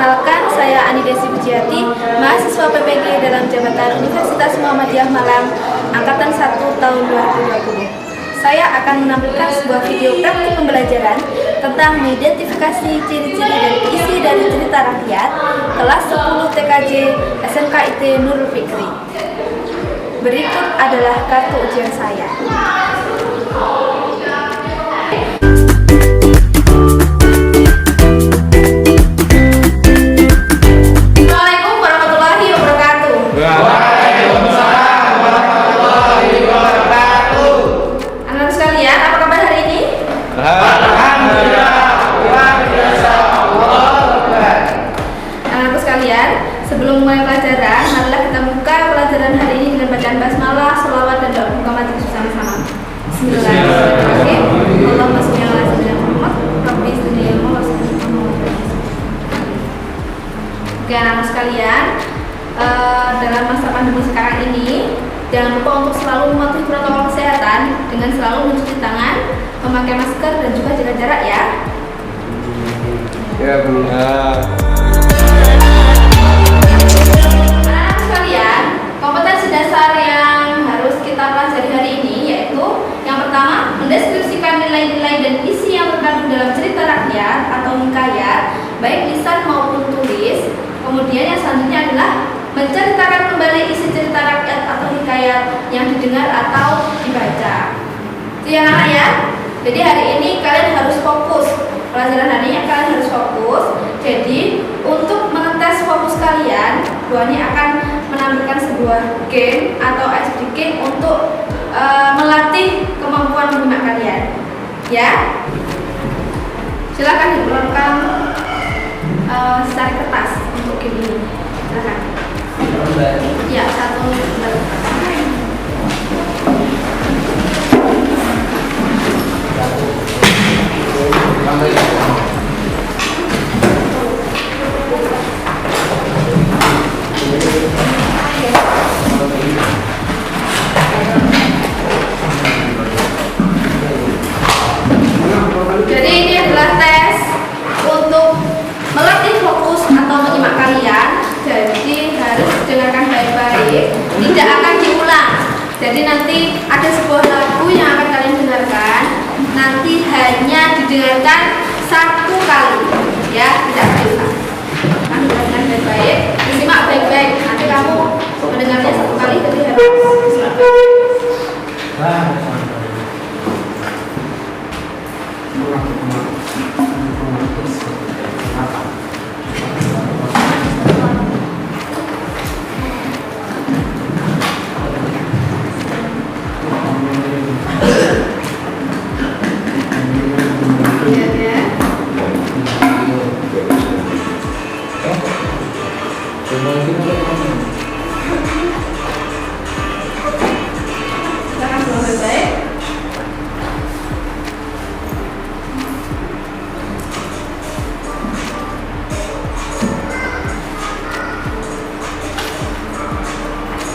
Perkenalkan, saya Ani Desi Pujiati, mahasiswa PPG dalam jabatan Universitas Muhammadiyah Malang, Angkatan 1 tahun 2020. Saya akan menampilkan sebuah video praktik pembelajaran tentang mengidentifikasi ciri-ciri dan isi dari cerita rakyat kelas 10 TKJ SMK IT Nurul Fikri. Berikut adalah kartu ujian saya. Sebelum mulai pelajaran, marilah kita buka pelajaran hari ini dengan bacaan basmalah, sholawat, dan doa buka majlis bersama-sama. Bismillahirrahmanirrahim. Allahumma sholli ala sayyidina Muhammad. Rabbi zidni ilma warzuqni fahma. Oke, anak sekalian, dalam masa pandemi sekarang ini, jangan lupa untuk selalu mematuhi protokol kesehatan dengan selalu mencuci tangan, memakai masker, dan juga jaga jarak ya. Ya, Bu. Kompetensi dasar yang harus kita pelajari hari ini yaitu yang pertama, mendeskripsikan nilai-nilai dan isi yang terkandung dalam cerita rakyat atau hikayat, baik lisan maupun tulis. Kemudian yang selanjutnya adalah menceritakan kembali isi cerita rakyat atau hikayat yang didengar atau dibaca. Itu ya anak ya. Jadi hari ini kalian harus fokus. Pelajaran hari ini kalian harus fokus. Jadi untuk mengetes fokus kalian, Bu Ani akan menampilkan sebuah game atau SDK untuk melatih kemampuan menyimak kalian. Ya, silakan diperlukan secara kertas untuk game ini. Silakan. Ya, satu kertas. Jadi ini adalah tes untuk melatih fokus atau menyimak kalian. Jadi harus dengarkan baik-baik, tidak akan diulang. Jadi nanti ada sebuah lagu yang akan kalian dengarkan. Nanti hanya didengarkan satu kali, ya, tidak diulang. Kamu dengarkan baik-baik, disimak baik-baik. Nanti kamu mendengarnya satu kali, jadi harus.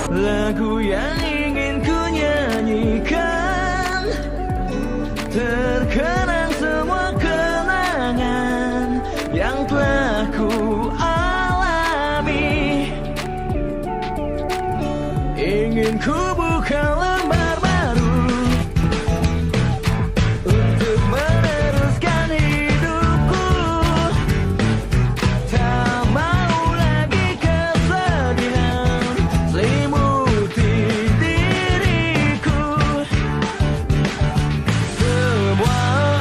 Lagu yang ingin ku nyanyikan, terkenang semua kenangan yang telah ku alami. Ingin ku buka lembar baru untuk meneruskan hidupku. Tak mau lagi kesedihan selimuti diriku. Semua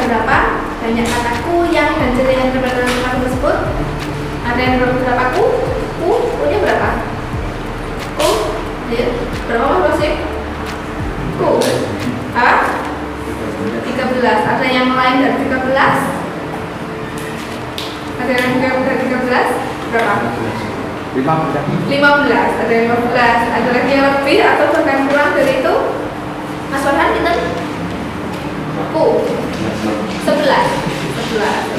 berapa banyak kata kuyang dan ciri yang terdapat dalam kata tersebut? Ada yang berapa ku? Ku-nya berapa? Ku? Lihat, berapa sih? Ku? Hah? 13. Ada yang lain dari 13? Ada yang dari 13? Berapa? 15. Ada yang 15. Ada lagi yang lebih atau bahkan kurang dari itu? Mas Farhan, kita ku 11.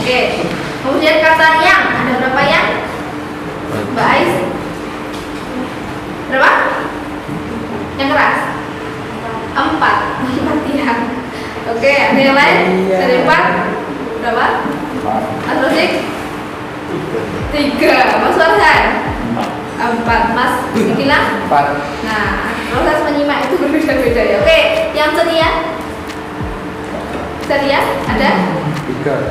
Oke. Kemudian kata yang, ada berapa yang? Mbak Ais? Berapa? Yang keras? 4 yang. Oke, ada yang lain? Dari 4? Berapa? Mas Rosik? 3. Mas Farhan? 4. Mas Gilang? 4. Nah, proses menyimak itu berbeda-beda ya. Oke, yang ceria? Ceria ada? 3.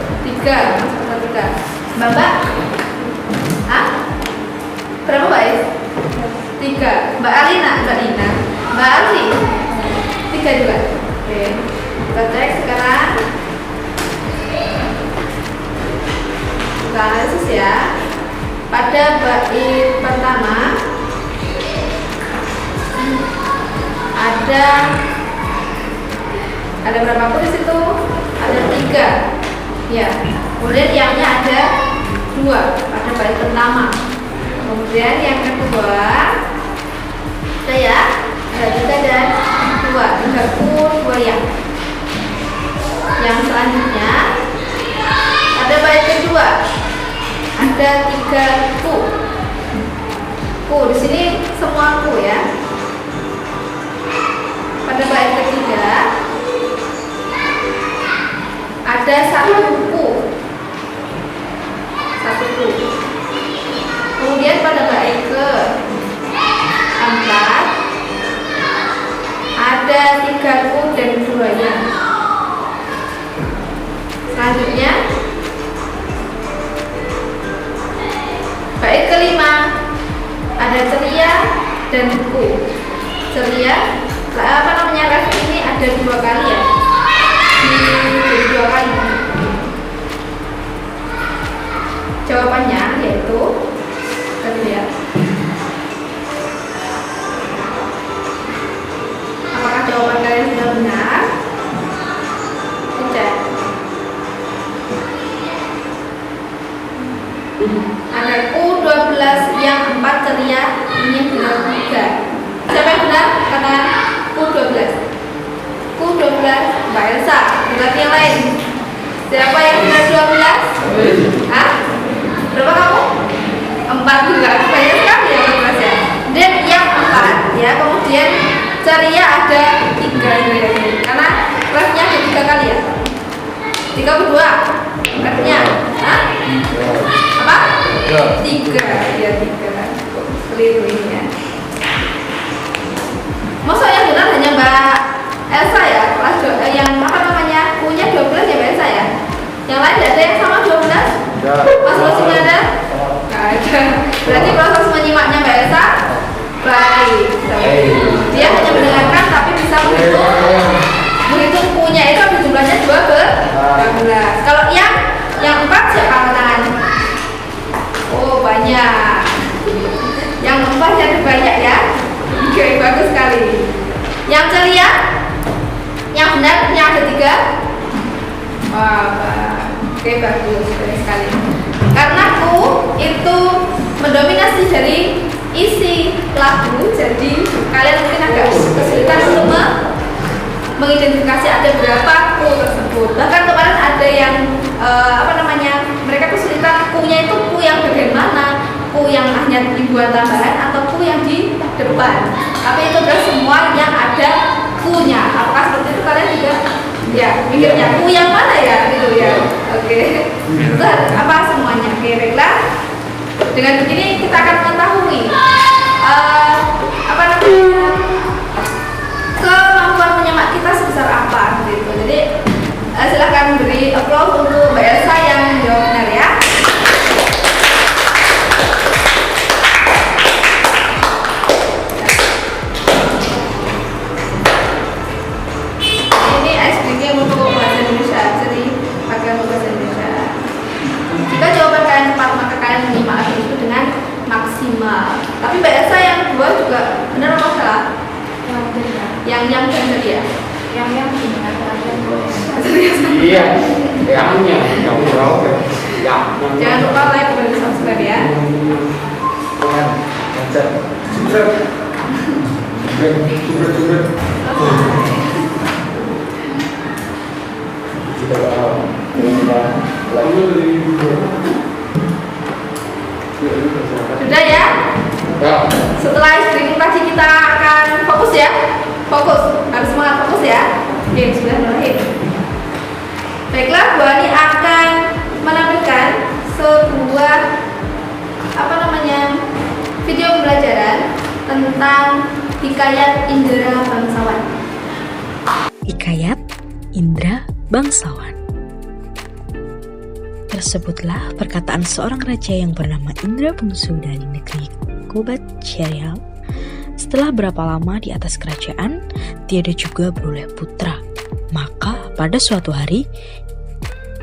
Mas Farhan 3. Mbak? Hah? Berapa Mbak Ais? 3. Mbak Alina? Mbak Ali? 3 juga. Oke, kita cek sekarang. Kita analisis ya. Pada bait pertama ada berapa ku di situ? Ada 3. Ya. Kemudian yangnya ada 2 pada bait pertama. Kemudian yang kedua ada ya, ada 3 dan 2. 3 ku, 2 yang. Yang selanjutnya pada bait kedua ada 3 ku. Ku di sini semua ku ya. Pada bait ketiga ada 1 ku. 1 ku. Kemudian pada bait keempat ada 3 ku dan 2 yang. Selanjutnya bait kelima ada ceria dan ku. Ceria, apa namanya, ref ini ada 2 kali ya. Jadi 2 kali. Jawabannya yaitu ceria. Apakah jawaban kalian sudah benar? Cek. Ada U12 yang 4 ceria, ini benar 3. Siapa yang benar? Karena U12. U12 Mbak Elsa. Berarti yang lain. Siapa yang benar 12? Hah? Berapa kamu? 4 juga. Banyak sekali ya 12 ya. Dan yang 4 ya, kemudian ceria ada 3 ya. Karena refnya ada 3 kali ya. 3 kedua refnya. Hah? Apa? 3 ya, 3. Keliru ini ya. Masa yang benar hanya Mbak Elsa ya? Yang apa namanya? Punya 12 ya Mbak Elsa ya? Yang lain ada yang sama 12? Mas Rosi ada? Nggak ada. Berarti proses menyimaknya Mbak Elsa baik. Dia hanya mendengarkan tapi bisa menghitung punya itu ada jumlahnya 12. Kalau yang 4 siapa angkat tangan? Oh banyak. Yang 4 jadi banyak ya. Oke, bagus sekali. Yang ceria, yang benar, yang ada 3. Wah, oke bagus sekali. Karena ku itu mendominasi dari isi lagu, jadi kalian mungkin agak kesulitan untuk mengidentifikasi ada berapa ku tersebut. Bahkan kemarin ada yang mereka kesulitan kunya itu ku yang bagian mana, ku yang hanya dibuat tambahan atau ku yang di depan. Tapi itu adalah semua yang ada kunya. Apakah seperti itu kalian juga? Ya, mikirnya ku yang mana ya gitu ya. Oke. Itu apa semuanya? Oke, baiklah. Dengan begini kita akan mengetahui kemampuan menyimak kita sebesar apa gitu. Jadi silahkan beri applause untuk Mbak Elsa yang jawab benar ya. Ini ice breaking untuk bahasa Indonesia. Jadi Tapi Mbak Elsa yang kedua juga benar apa salah? Yang benar ya? Yang benar Iya, yang tahu ya. Jangan lupa like dan subscribe ya. Sudah ya? Setelah screening tadi kita akan fokus ya. Fokus, harus semangat fokus ya. Oke, sudah mulai. Baiklah, Bu Ani akan menampilkan sebuah video pembelajaran tentang hikayat Indra Bangsawan. Hikayat Indra Bangsawan. Tersebutlah perkataan seorang raja yang bernama Indra Bungsu dari negeri Kobat Syarial. Setelah berapa lama di atas kerajaan, tiada juga beroleh putra. Maka pada suatu hari,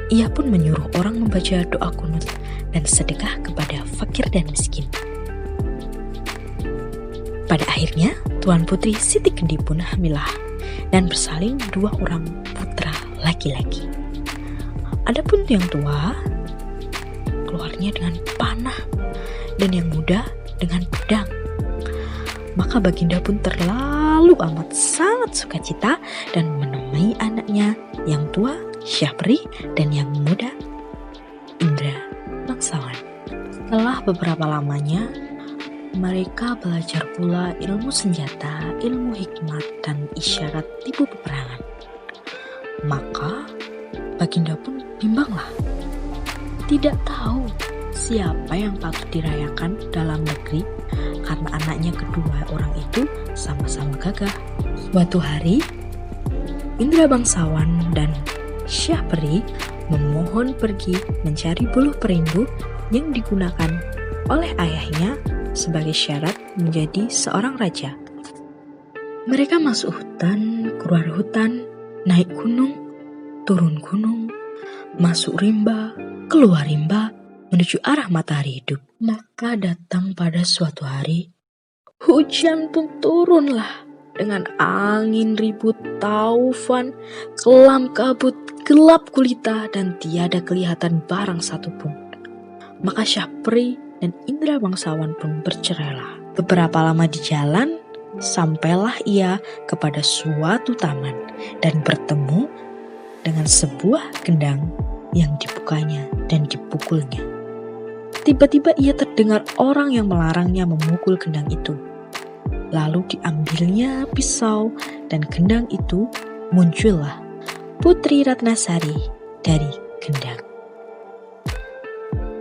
ia pun menyuruh orang membaca doa kunut dan sedekah kepada fakir dan miskin. Pada akhirnya, Tuan Putri Siti Kendi pun hamilah dan bersalin 2 orang putra laki-laki. Adapun yang tua, keluarnya dengan panah dan yang muda dengan pedang. Maka Baginda pun terlalu amat sangat sukacita dan menemui anaknya yang tua Syahpri dan yang muda Indra Bangsawan. Setelah beberapa lamanya, mereka belajar pula ilmu senjata, ilmu hikmat, dan isyarat tipu peperangan. Maka Baginda pun bimbanglah, tidak tahu siapa yang patut dirayakan dalam negeri karena anaknya kedua orang itu sama-sama gagah. Suatu hari, Indra Bangsawan dan Syahpri memohon pergi mencari buluh perindu yang digunakan oleh ayahnya sebagai syarat menjadi seorang raja. Mereka masuk hutan, keluar hutan, naik gunung, turun gunung, masuk rimba, keluar rimba, menuju arah matahari hidup. Maka datang pada suatu hari, hujan pun turunlah dengan angin ribut, taufan, kelam kabut, gelap gulita, dan tiada kelihatan barang satupun. Maka Syahpri dan Indra Bangsawan pun bercerailah. Beberapa lama di jalan, sampailah ia kepada suatu taman dan bertemu dengan sebuah kendang yang dibukanya dan dipukulnya. Tiba-tiba ia terdengar orang yang melarangnya memukul kendang itu. Lalu diambilnya pisau dan kendang itu muncullah Putri Ratnasari dari kendang.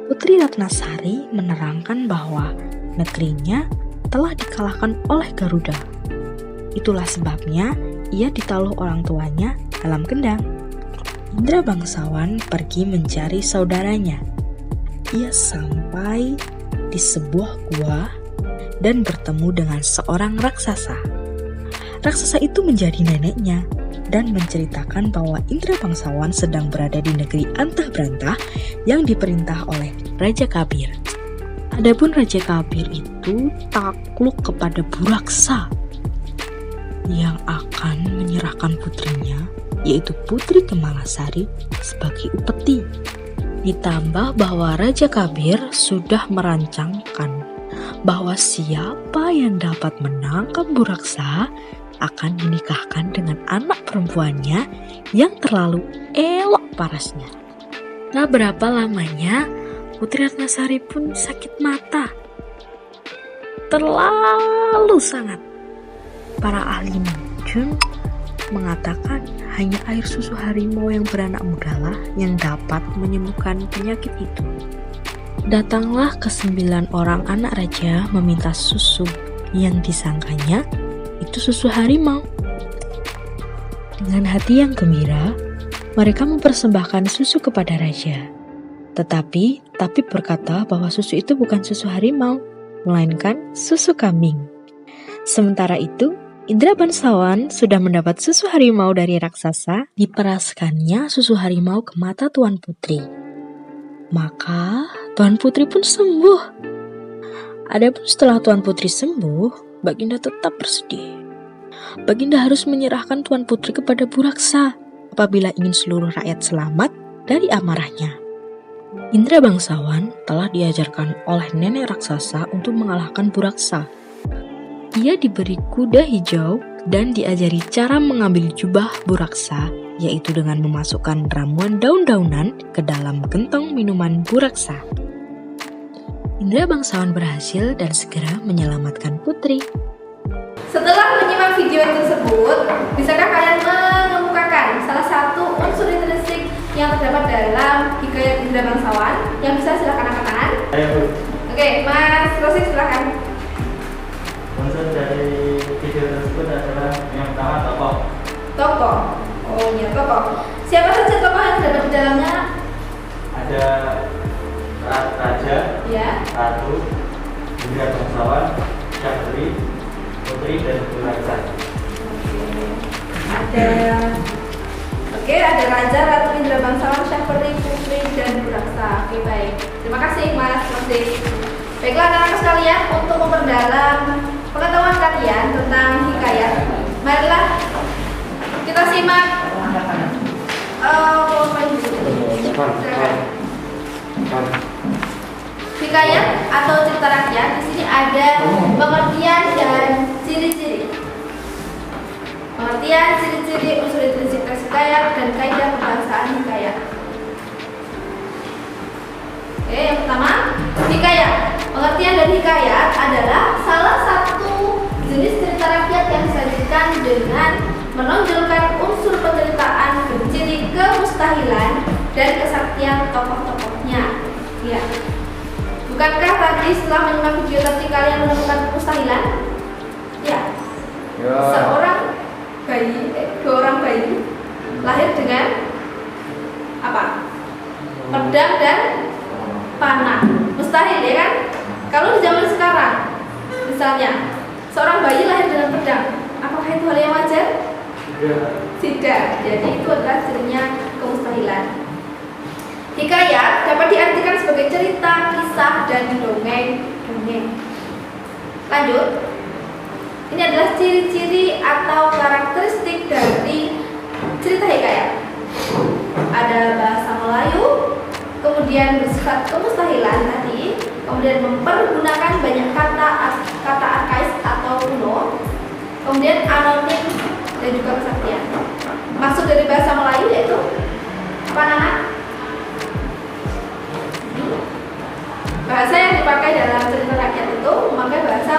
Putri Ratnasari menerangkan bahwa negerinya telah dikalahkan oleh Garuda. Itulah sebabnya ia ditaluh orang tuanya dalam kendang. Indra Bangsawan pergi mencari saudaranya. Ia sampai di sebuah gua dan bertemu dengan seorang raksasa. Raksasa itu menjadi neneknya dan menceritakan bahwa Indra Bangsawan sedang berada di negeri Antah Brantah yang diperintah oleh Raja Kabir. Adapun Raja Kabir itu takluk kepada Buraksa yang akan menyerahkan putrinya, yaitu Putri Kemalasari, sebagai upeti. Ditambah bahwa Raja Kabir sudah merancangkan bahwa siapa yang dapat menangkap Buraksa akan dinikahkan dengan anak perempuannya yang terlalu elok parasnya. Nah, berapa lamanya Putri Ratnasari pun sakit mata. Terlalu sangat. Para ahli medis mengatakan hanya air susu harimau yang beranak mudalah yang dapat menyembuhkan penyakit itu. Datanglah ke-9 orang anak raja meminta susu yang disangkanya itu susu harimau. Dengan hati yang gembira, mereka mempersembahkan susu kepada raja. Tetapi Tabib berkata bahwa susu itu bukan susu harimau, melainkan susu kambing. Sementara itu, Indra Bangsawan sudah mendapat susu harimau dari raksasa, diperaskannya susu harimau ke mata Tuan Putri. Maka Tuan Putri pun sembuh. Adapun setelah Tuan Putri sembuh, Baginda tetap bersedih. Baginda harus menyerahkan Tuan Putri kepada Buraksa apabila ingin seluruh rakyat selamat dari amarahnya. Indra bangsawan telah diajarkan oleh nenek raksasa untuk mengalahkan Buraksa. Ia diberi kuda hijau dan diajari cara mengambil jubah Buraksa, yaitu dengan memasukkan ramuan daun-daunan ke dalam gentong minuman Buraksa. Indra bangsawan berhasil dan segera menyelamatkan putri. Setelah menyimak video tersebut, bisakah kalian mengemukakan salah satu unsur intrinsik yang terdapat dalam hikayat Indra bangsawan? Yang bisa silakan angkat tangan. Oke, Mas Rosi silakan. Unsur dari video tersebut adalah yang pertama tokoh. Tokoh. Oh iya, tokoh. Siapa saja tokoh yang terdapat di dalamnya? Ada raja, Ya. ratu, Indra bangsawan, Syahri, putri dan Buraksa. Ada raja, ratu, Indra bangsawan, Syahri, putri dan Buraksa. Oke, baik. Terima kasih Mas Rosi. Baiklah anak-anak sekalian, untuk memperdalam pengetahuan kalian tentang hikayat, marilah kita simak hikayat atau cerita rakyat. Di sini ada pengertian dan ciri-ciri. Pengertian, ciri-ciri, unsur intrinsik teks hikayat dan kaidah pembahasaan hikayat. Oke, yang pertama, hikayat. Pengertian dari hikayat adalah salah satu jenis cerita rakyat yang disajikan dengan menonjolkan unsur penceritaan berciri kemustahilan dan kesaktian tokoh-tokohnya. Ya. Bukankah tadi setelah menyimak video tadi kalian menemukan kemustahilan? Ya. Dua orang bayi lahir dengan apa? Pedang dan panah. Mustahil ya kan? Kalau di zaman sekarang, misalnya seorang bayi lahir dengan pedang, apakah itu hal yang wajar? Tidak. Jadi itu adalah cirinya kemustahilan. Hikayat dapat diartikan sebagai cerita, kisah, dan dongeng. Lanjut. Ini adalah ciri-ciri atau karakteristik dari cerita hikayat. Ada bahasa Melayu, kemudian bersifat kemustahilan tadi, kemudian mempergunakan banyak kata arkais atau kuno, kemudian anonim dan juga kesaktian. Maksud dari bahasa Melayu yaitu apa, anak? Bahasa yang dipakai dalam cerita rakyat itu memakai bahasa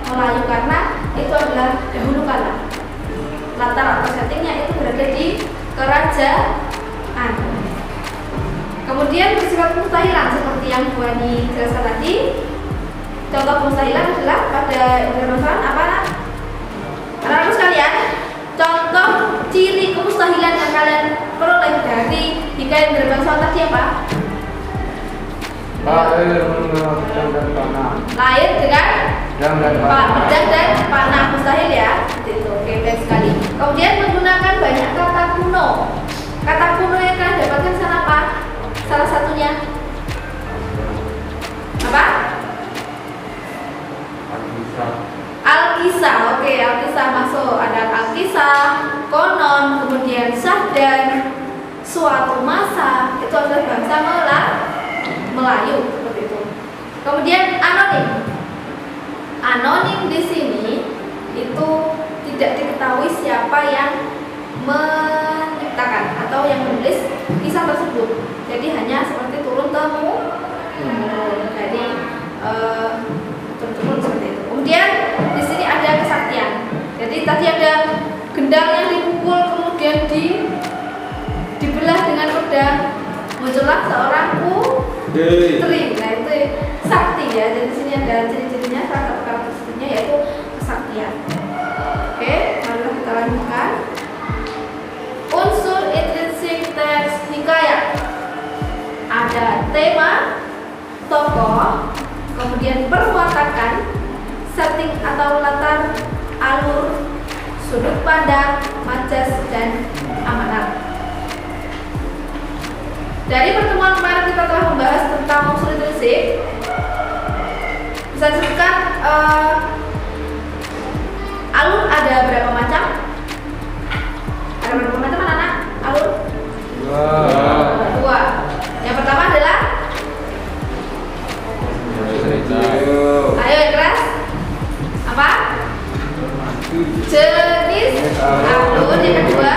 Melayu karena itu adalah dahulu kala. Latar atau settingnya itu berada di kerajaan. Kemudian bersifat kemustahilan seperti yang Bu Ani jelaskan tadi. Contoh kemustahilan adalah pada Indra bangsawan apa? Anak-anak sekalian, contoh ciri kemustahilan yang kalian peroleh dari hikayat Indra bangsawan tadi apa? Lahir dengan pedang dan panah, mustahil ya. Itu oke, baik sekali. Kemudian menggunakan banyak kata kuno. Kata kuno yang kalian dapatkan sana apa? Salah satunya apa? Alkisah. Oke, Alkisah masuk. Ada Alkisah, konon, kemudian sahdan, suatu masa. Itu adalah bahasa Melayu seperti itu. Kemudian anonim. Anonim di sini itu tidak diketahui siapa yang menciptakan atau yang menulis kisah tersebut. Jadi hanya seperti turun temurun. Jadi turun seperti itu. Kemudian di sini ada kesaktian. Jadi tadi ada gendang yang dipukul kemudian dibelah dengan pedang, muncullah seorang putri. Nah itu sakti ya. Jadi di sini ada ciri-cirinya, salah satu karakteristiknya yaitu kesaktian. Oke, mari kita lanjutkan. Unsur intrinsik teks hikayat. Ada tema, tokoh, kemudian perwatakan, setting atau latar, alur, sudut pandang, majas, dan amanat. Dari pertemuan kemarin kita telah membahas tentang unsur intrinsik. Bisa disebutkan alur ada berapa macam? Ada berapa macam anak-anak? Alur? Dua. Yang pertama adalah ayo yang keras. Apa? Jenis alur. Yang kedua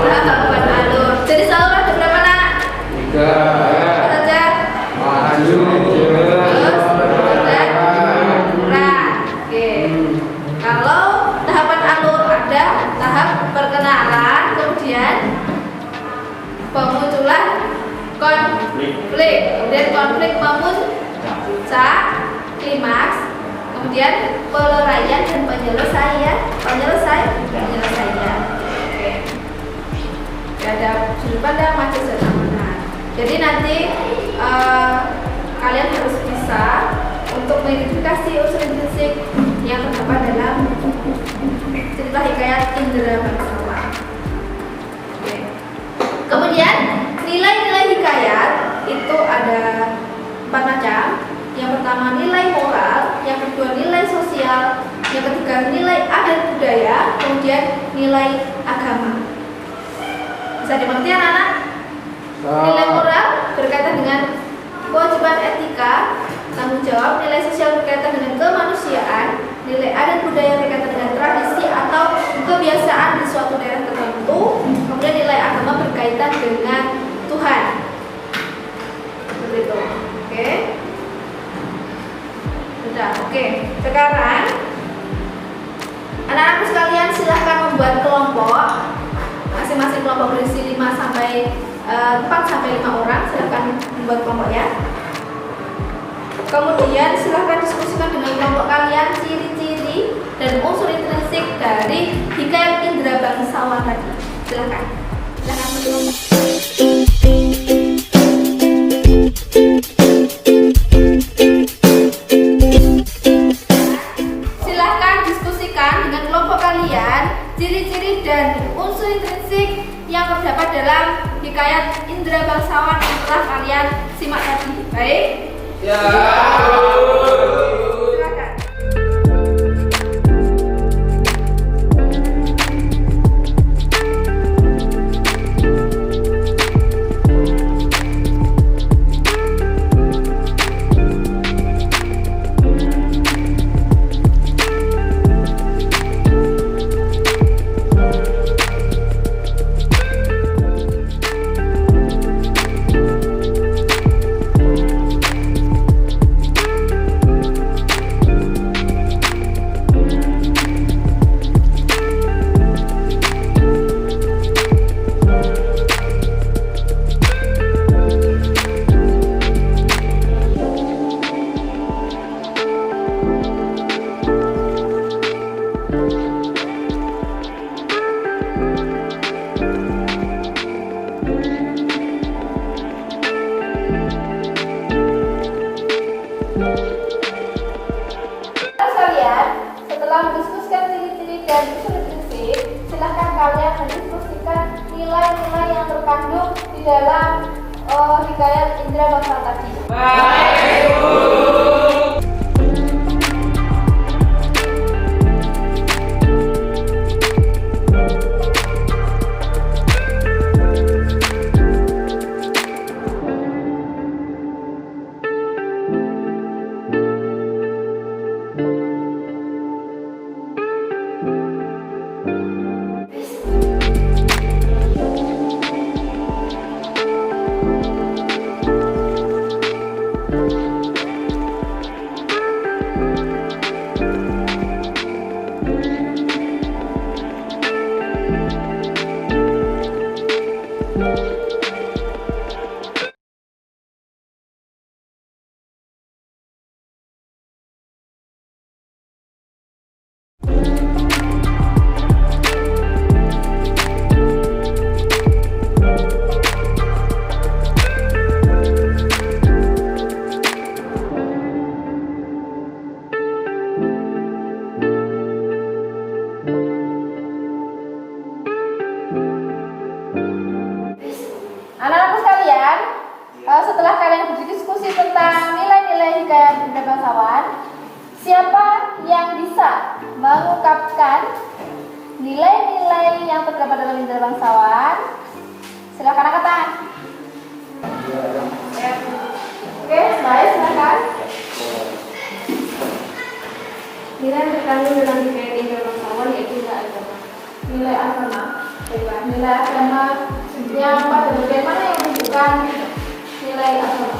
tahapan alur. Jenis alur ada berapa nak? Apa saja? Terus dan kurang. Oke. Kalau tahapan alur ada tahap perkenalan, kemudian pemunculan konflik, kemudian konflik memuncak, klimaks, kemudian peluraian dan penyelesaian. Oke. Ada sudut pandang, majelis dan amanat. Jadi nanti kalian harus bisa untuk mengidentifikasi unsur intrinsik yang terdapat dalam cerita hikayat Indra Bangsawan. Oke. Kemudian nilai-nilai hikayat itu ada 4 macam. Yang pertama nilai moral, yang kedua nilai sosial, yang ketiga nilai adat budaya, kemudian nilai agama. Bisa dimengerti anak-anak? Nilai moral berkaitan dengan kewajiban etika, tanggung jawab. Nilai sosial berkaitan dengan kemanusiaan. Nilai adat budaya berkaitan dengan tradisi atau kebiasaan di suatu daerah tertentu. Kemudian nilai agama berkaitan dengan Tuhan. Seperti itu. Oke. Sudah. Oke. Sekarang anak-anakku sekalian silahkan membuat kelompok. Masing-masing kelompok berisi 4 sampai 5 orang. Silahkan membuat kelompok ya. Kemudian silahkan diskusikan dengan kelompok kalian ciri-ciri dan unsur intrinsik dari hikayat Indra Bangsawan tadi. Silahkan. Silahkan diskusikan dengan kelompok kalian ciri-ciri dan unsur intrinsik yang terdapat dalam hikayat Indra Bangsawan yang telah kalian simak tadi. Baik? Ya. Silakan. Setelah mendiskusikan ciri-ciri dan unsur intrinsik, silahkan kalian mendiskusikan nilai-nilai yang terkandung di dalam hikayat Indra Bangsawan tadi. Baik, Bu. Anak-anakku sekalian, setelah kalian berdiskusi tentang nilai-nilai nilai-nilai hikayat Bunda Bangsawan, siapa yang bisa mengungkapkan nilai-nilai yang terdapat dalam Indra Bangsawan? Silakan angkat tangan. Oke, baik, silakan. Nilai yang terkandung dalam hikayat Indra Bangsawan yaitu nilai agama. Nilai agama. Baiklah, nilai agama yang pada bagian mana yang bukan nilai agama?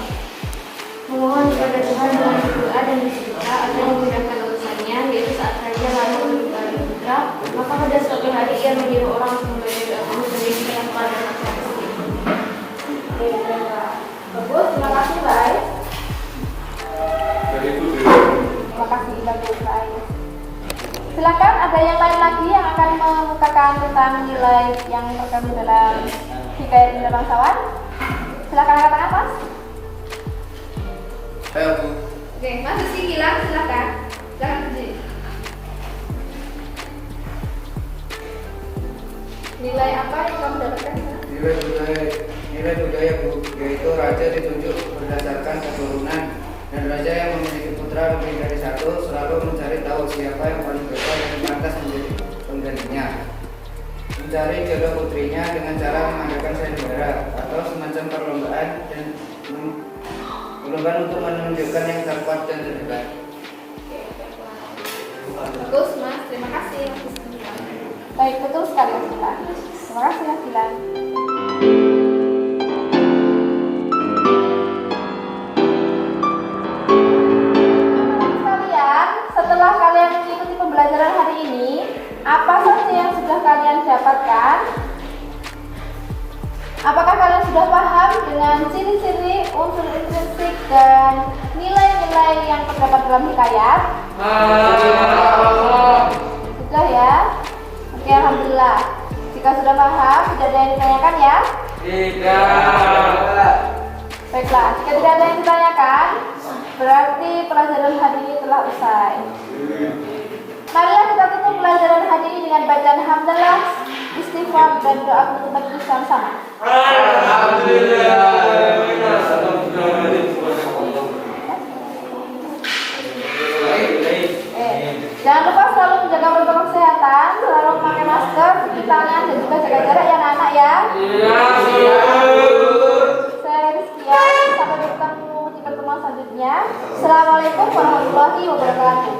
Memohon kepada Tuhan dengan berdoa dan bersyukur agar memudahkan urusannya, yaitu saat raja lalu berputra, maka pada suatu hari ia menyuruh orang untuk membaca doa menjadi yang pada masyarakat. Oke, baiklah. Bagus, terima kasih, baik. Terima kasih, bagus, baik. Silakan, ada yang lain lagi yang akan mengemukakan tentang nilai yang terkandung dalam hikayat Indra Bangsawan? Silakan angkat tangan, Mas. Ayo, Bu. Oke, Mas Rizky Gilang, silakan. Silakan berdiri. Nilai apa yang kamu dapatkan? Nilai budaya, Bu, yaitu raja ditunjuk berdasarkan keturunan, dan raja yang memiliki putra lebih dari satu selalu mencari tahu siapa yang paling besar dan pantas menjadi penggantinya. Mencari jodoh putrinya dengan cara mengadakan sayembara atau semacam perlombaan untuk menunjukkan yang terkuat dan terdekat. Bagus, Mas. Terima kasih, Mas Rizky Gilang. Baik, betul sekali, Mas Gilang. Terima kasih, Mas Gilang. Setelah kalian mengikuti pembelajaran hari ini, apa saja yang sudah kalian dapatkan? Apakah kalian sudah paham dengan ciri-ciri, unsur intrinsik, dan nilai-nilai yang terdapat dalam hikayat? Sudah ya? Oke, alhamdulillah. Jika sudah paham, tidak ada yang ditanyakan ya? Tidak. Baiklah, jika tidak ada yang ditanyakan, berarti pelajaran hari ini telah usai. Marilah kita tutup pelajaran hari ini dengan bacaan hamdalah, istighfar, dan doa penutup majlis sama-sama. Jangan lupa selalu menjaga protokol kesehatan, selalu memakai masker, cuci tangan, dan juga jaga jarak ya anak-anak ya. Saya Rizky, sampai bertemu di pertemuan selanjutnya. Assalamualaikum warahmatullahi wabarakatuh.